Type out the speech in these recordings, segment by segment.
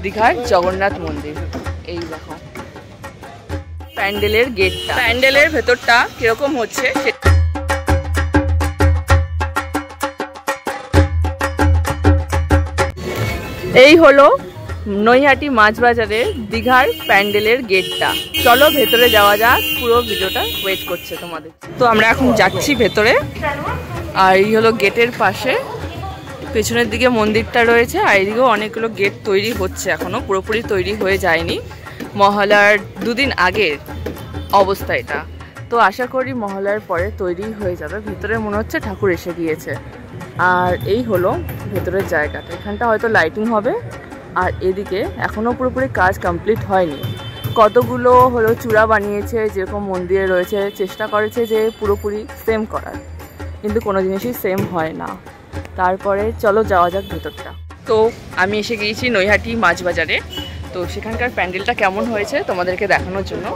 দীঘার জগন্নাথ মন্দির। এই দেখো প্যান্ডেলের গেটটা, প্যান্ডেলের ভেতরটা কিরকম হচ্ছে। এই হলো নৈহাটি মাছ বাজারের দীঘার প্যান্ডেলের গেটটা। চলো ভেতরে যাওয়া যাক, পুরো ভিডিওটা ওয়েট করছে তোমাদের। তো আমরা এখন যাচ্ছি ভেতরে। আর এই হলো গেটের পাশে, পেছনের দিকে মন্দিরটা রয়েছে, আর এইদিকেও অনেকগুলো গেট তৈরি হচ্ছে, এখনো পুরোপুরি তৈরি হয়ে যায়নি। মহালয়ার দুদিন আগের অবস্থা এটা, তো আশা করি মহালয়ার পরে তৈরি হয়ে যাবে। ভিতরে মনে হচ্ছে ঠাকুর এসে গিয়েছে। আর এই হলো ভেতরের জায়গাটা, এখানটা হয়তো লাইটিং হবে। আর এদিকে এখনও পুরোপুরি কাজ কমপ্লিট হয়নি, কতগুলো হলো চূড়া বানিয়েছে, যেরকম মন্দিরে রয়েছে, চেষ্টা করেছে যে পুরোপুরি সেম করার, কিন্তু কোনো জিনিসই সেম হয় না। তারপরে চলো যাওয়া যাক ভেতরটা। তো আমি এসে গিয়েছি নৈহাটি মাছ বাজারে। তো সেখানকার প্যান্ডেলটা কেমন হয়েছে তোমাদেরকে দেখানোর জন্য।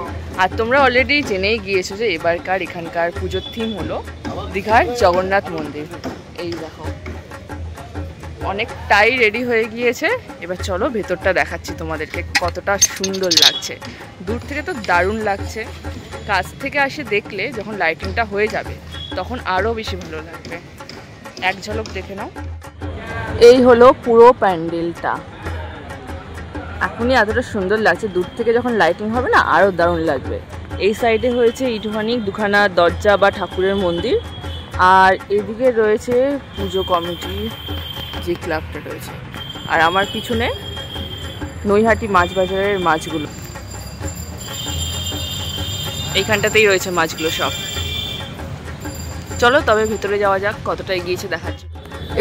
আর তোমরা অলরেডি জেনেই গিয়েছো যে এবারকার এখানকার পুজোর থিম হলো দীঘার জগন্নাথ মন্দির। এই দেখো অনেকটাই রেডি হয়ে গিয়েছে। এবার চলো ভেতরটা দেখাচ্ছি তোমাদেরকে কতটা সুন্দর লাগছে। দূর থেকে তো দারুণ লাগছে, কাছ থেকে আসে দেখলে যখন লাইটিংটা হয়ে যাবে তখন আরও বেশি ভালো লাগবে। এক ঝলক দেখে নাও। এই হলো পুরো প্যান্ডেলটা, এখনই এতটা সুন্দর লাগছে, দূর থেকে যখন লাইটিং হবে না আরও দারুণ লাগবে। এই সাইডে হয়েছে ইটুখানি দুখানা দরজা বা ঠাকুরের মন্দির, আর এদিকে রয়েছে পুজো কমিটি যে ক্লাবটা রয়েছে। আর আমার পিছনে নৈহাটি মাছ বাজারের মাছগুলো, এইখানটাতেই রয়েছে মাছগুলো সব। চলো তবে ভিতরে যাওয়া যাক, কতটা এগিয়েছে দেখাচ্ছি।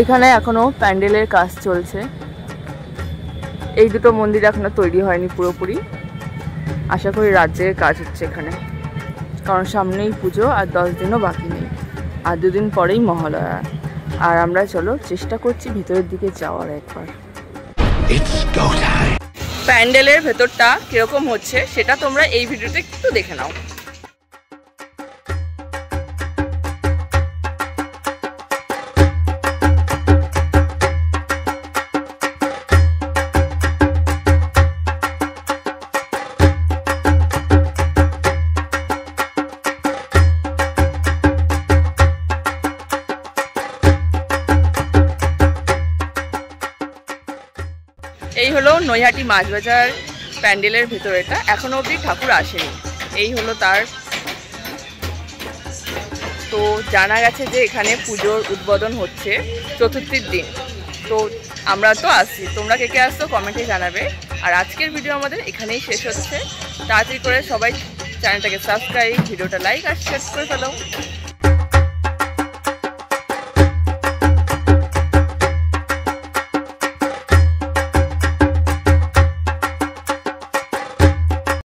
এখানে এখনো প্যান্ডেলের কাজ চলছে, এই দুটো মন্দির এখনো তৈরি হয়নি পুরোপুরি। আশা করি রাত জেগে কাজ হচ্ছে এখানে, কারণ সামনেই পুজো আর 10 দিনও বাকি নেই, আর 2 দিন পরেই মহালয়া। আর আমরা চলো চেষ্টা করছি ভিতরের দিকে যাওয়ার একবার। প্যান্ডেলের ভেতরটা কিরকম হচ্ছে সেটা তোমরা এই ভিডিওতে একটু দেখে নাও। এই হলো নৈহাটি মাছ বাজার প্যান্ডেলের ভেতরেটা, এখনো অবধি ঠাকুর আসেনি। এই হলো তার, তো জানা গেছে যে এখানে পুজোর উদ্বোধন হচ্ছে চতুর্থীর দিন। তো আমরা তো আসছি, তোমরা কে কে আসছো কমেন্টে জানাবে। আর আজকের ভিডিও আমাদের এখানেই শেষ হচ্ছে। তাড়াতাড়ি করে সবাই চ্যানেলটাকে সাবস্ক্রাইব, ভিডিওটা লাইক আর শেয়ার করে ফেলো।